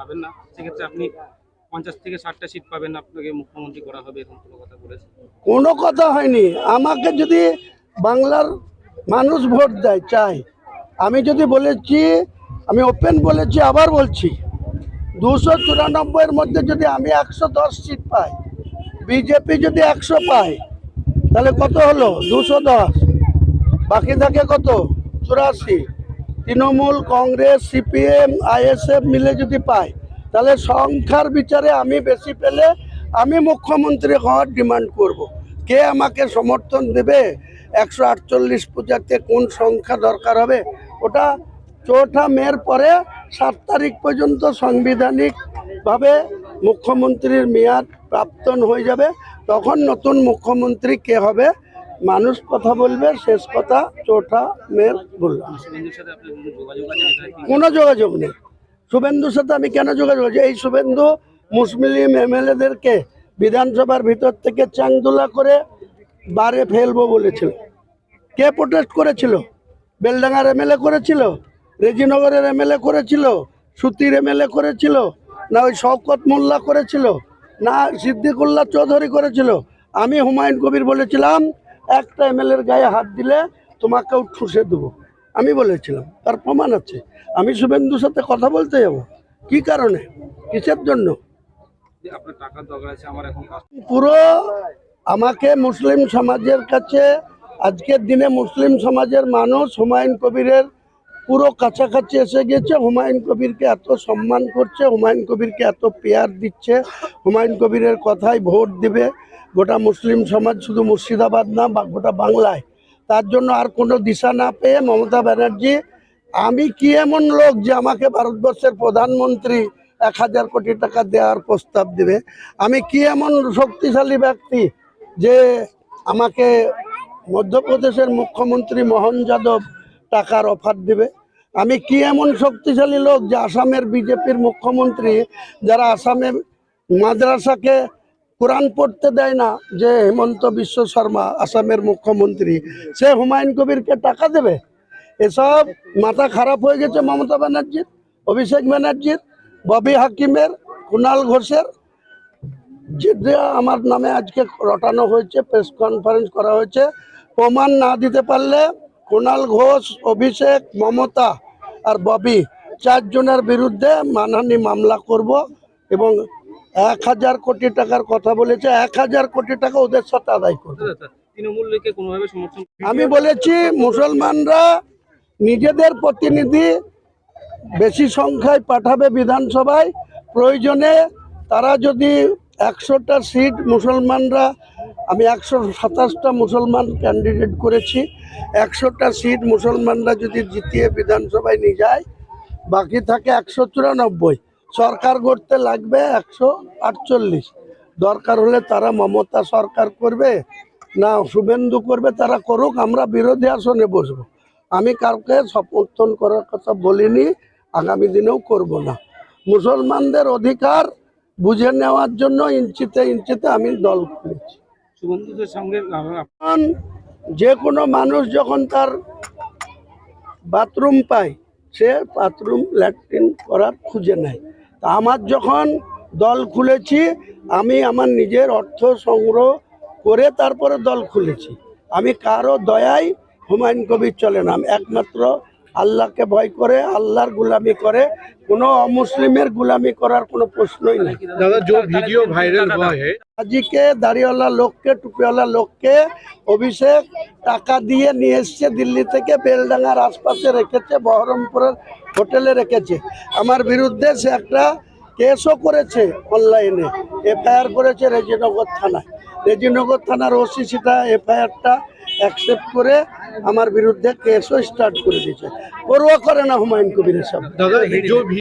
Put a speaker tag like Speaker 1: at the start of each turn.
Speaker 1: পাবেন না, সেক্ষেত্রে আপনি 50 থেকে 60টা সিট পাবেন, আপনাকে মুখ্যমন্ত্রী করা হবে, এরকম কোনো কথা বলেছে?
Speaker 2: কোনো কথা হয়নি। আমাকে যদি বাংলার মানুষ ভোট দেয় চাই, আমি যদি বলেছি, আমি ওপেন বলেছি, আবার বলছি 294-এর মধ্যে যদি আমি 110 সিট পাই, বিজেপি যদি 100 পায়, তাহলে কত হলো? 210, বাকি থাকে কত? 84। তৃণমূল, কংগ্রেস, সিপিএম, আইএসএফ মিলে যদি পায়, তাহলে সংখ্যার বিচারে আমি বেশি পেলে আমি মুখ্যমন্ত্রী হওয়ার ডিমান্ড করব। কে আমাকে সমর্থন দেবে? 148 পূজাতে কোন সংখ্যা দরকার হবে? ওটা 4 মের পরে 7 তারিখ পর্যন্ত সাংবিধানিকভাবে মুখ্যমন্ত্রীর মেয়াদ প্রাপ্তন হয়ে যাবে। তখন নতুন মুখ্যমন্ত্রী কে হবে মানুষ কথা বলবে, শেষ কথা 4 মের বললাম।
Speaker 1: শুভেন্দুর সাথে আপনার কোনো যোগাযোগ আছে?
Speaker 2: কোনো যোগাযোগ নেই শুভেন্দুর সাথে। আমি কেন যোগাযোগ আছে? এই শুভেন্দু মুসলিম এমএলএদেরকে বিধানসভার ভিতর থেকে চাংদোলা করে বারে ফেলবো বলেছিল। কে প্রোটেস্ট করেছিল? বেলডাঙ্গার এমএলএ করেছিল, রেজিনগরের এমএলএ করেছিল, সুতির এমএলএ করেছিল, না ওই শওকত মোল্লা করেছিল, না সিদ্দিকুল্লাহ চৌধুরী করেছিল? আমি হুমায়ুন কবির বলেছিলাম একটা এমএলএর গায়ে হাত দিলে তোমাকেও ঠুসে দেবো, আমি বলেছিলাম। তার প্রমাণ আছে। আমি শুভেন্দুর সাথে কথা বলতে যাব কি কারণে, কিসের জন্য?
Speaker 1: যে আপনার টাকার দরকার আছে, আমার এখন কাজ।
Speaker 2: পুরো আমাকে মুসলিম সমাজের কাছে আজকের দিনে মুসলিম সমাজের মানুষ হুমায়ুন কবিরের পুরো কাছাকাছি এসে গেছে। হুমায়ুন কবিরকে এত সম্মান করছে, হুমায়ুন কবিরকে এত পেয়ার দিচ্ছে, হুমায়ুন কবিরের কথায় ভোট দিবে গোটা মুসলিম সমাজ, শুধু মুর্শিদাবাদ না বা গোটা বাংলায়। তার জন্য আর কোনো দিশা না পেয়ে মমতা ব্যানার্জি, আমি কি এমন লোক যে আমাকে ভারতবর্ষের প্রধানমন্ত্রী 1000 কোটি টাকা দেওয়ার প্রস্তাব দেবে? আমি কি এমন শক্তিশালী ব্যক্তি যে আমাকে মধ্যপ্রদেশের মুখ্যমন্ত্রী মোহন যাদব টাকার অফার দেবে? আমি কি এমন শক্তিশালী লোক যে আসামের বিজেপির মুখ্যমন্ত্রী, যারা আসামের মাদ্রাসাকে কোরআন পড়তে দেয় না, যে হেমন্ত বিশ্ব শর্মা আসামের মুখ্যমন্ত্রী, সে হুমায়ুন কবিরকে টাকা দেবে? এসব মাথা খারাপ হয়ে গেছে মমতা ব্যানার্জির, অভিষেক ব্যানার্জির, ববি হাকিমের, কুণাল ঘোষের। যেটা আমার নামে আজকে রটানো হয়েছে, প্রেস কনফারেন্স করা হয়েছে, প্রমাণ না দিতে পারলে কুণাল ঘোষ, অভিষেক, মমতা আর ববি 4 জনের বিরুদ্ধে মানহানি মামলা করব। এবং 1000 কোটি টাকার কথা বলেছে, 1000 কোটি টাকা ওদের সাথে আদায় করবে।
Speaker 1: তৃণমূলকে কোনোভাবে সমর্থন?
Speaker 2: আমি বলেছি মুসলমানরা নিজেদের প্রতিনিধি বেশি সংখ্যায় পাঠাবে বিধানসভায়। প্রয়োজনে তারা যদি 100টা সিট মুসলমানরা, আমি 127টা মুসলমান ক্যান্ডিডেট করেছি, 100টা সিট মুসলমানরা যদি জিতিয়ে বিধানসভায় নিয়ে যায়, বাকি থাকে 194। সরকার গড়তে লাগবে 148। দরকার হলে তারা মমতা সরকার করবে না শুভেন্দু করবে, তারা করুক, আমরা বিরোধী আসনে বসবো। আমি কাউকে সমর্থন করার কথা বলিনি, আগামী দিনেও করব না। মুসলমানদের অধিকার বুঝে নেওয়ার জন্য ইঞ্চিতে ইঞ্চিতে আমি দল খুলেছি।
Speaker 1: শুভেন্দুদের সঙ্গে
Speaker 2: কারণ যে কোনো মানুষ যখন তার বাথরুম পায়, সে বাথরুম ল্যাট্রিন করার খুঁজে নেয়। তা আমার যখন দল খুলেছি, আমি আমার নিজের অর্থ সংগ্রহ করে তারপরে দল খুলেছি। আমি কারো দয়ায় হুমায়ুন কবির চলে না। একমাত্র আল্লাহকে ভয় করে, আল্লাহর গুলামি করে, কোনো অমুসলিমের গুলামি করার কোনো প্রশ্নই নেই।
Speaker 3: दादा जो वीडियो वायरल हुआ है,
Speaker 2: আজিকে দাড়িওয়ালা লোককে, টুপিওয়ালা লোককে অভিষেক টাকা দিয়ে নিয়ে এসছে দিল্লি থেকে, বেলডাঙ্গার আশপাশে রেখেছে, বহরমপুরের হোটেলে রেখেছে। আমার বিরুদ্ধে সে একটা কেসও করেছে, অনলাইনে এফআইআর করেছে রেজিনগর থানায়। রেজিনগর থানার ওসি সেটা এফআইআরটা অ্যাকসেপ্ট করে আমার বিরুদ্ধে কেসও স্টার্ট করে দিয়েছে। পরোয়া করে না হুমায়ুন কবিরের সব।
Speaker 3: दादा जो